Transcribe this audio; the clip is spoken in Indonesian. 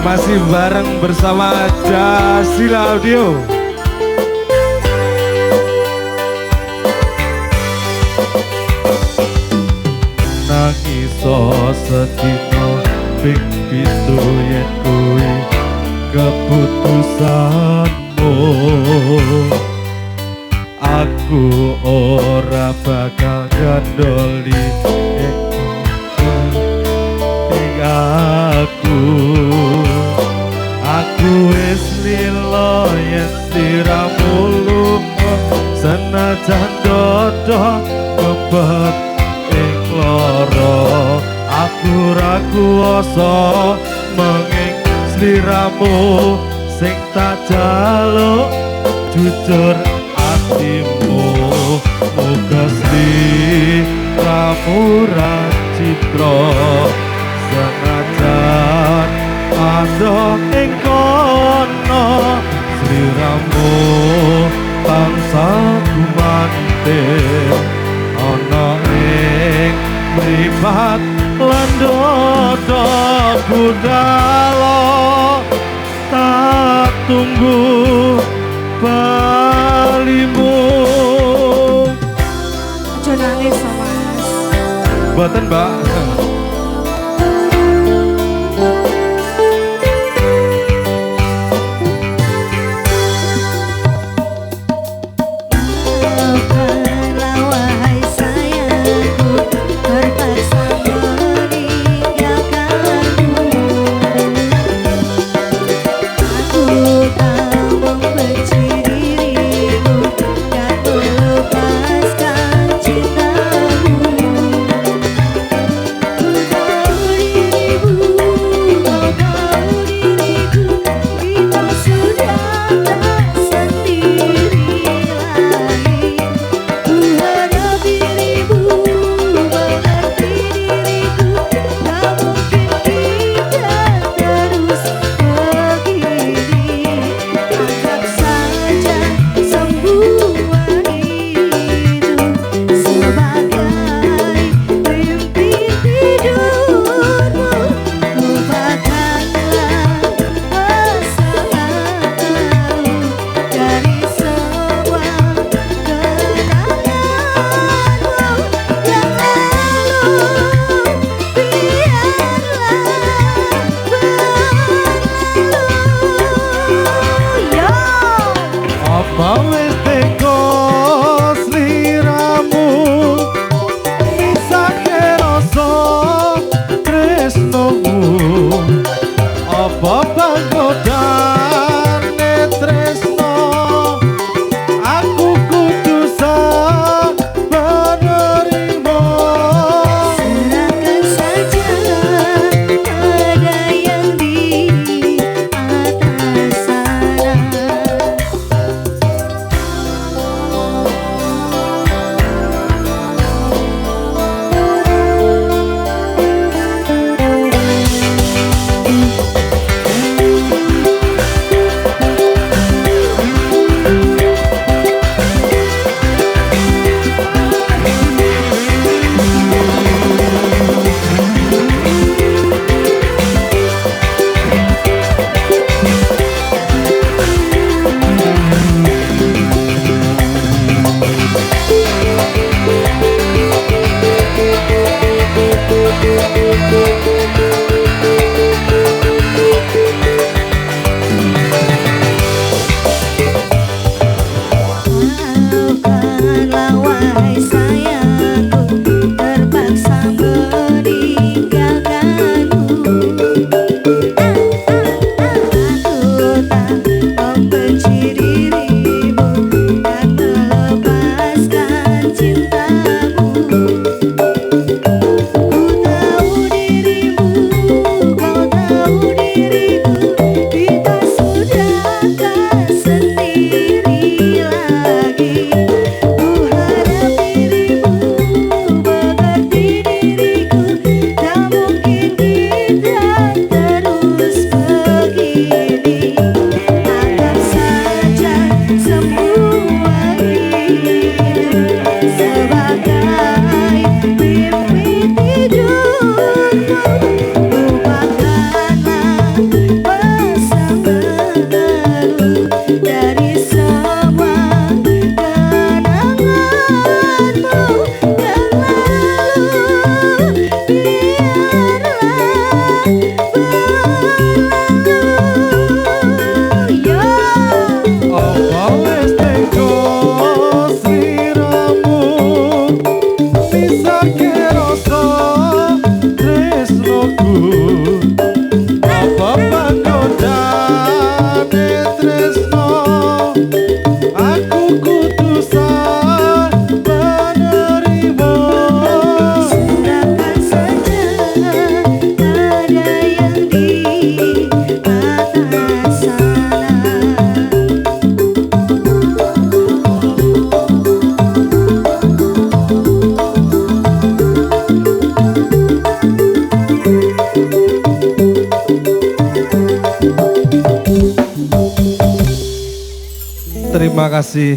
Masih bareng bersama Dasila Audio. Nangiso sedino ping pitu yen kuwi keputusanmu. Aku ora bakal gandoli aku wis lilo yen sliramu lunga senajan dodo kebet ing lara aku ra kuwasa menging sliramu sing tak jaluk jujur atimu muga sliramu ra citra senajan ada ing kono sliramu tansah gumantir ana ing mripat lan dodo budalo tak tunggu balimu. Aja nangis Mas. Mboten Mbak. Terima kasih.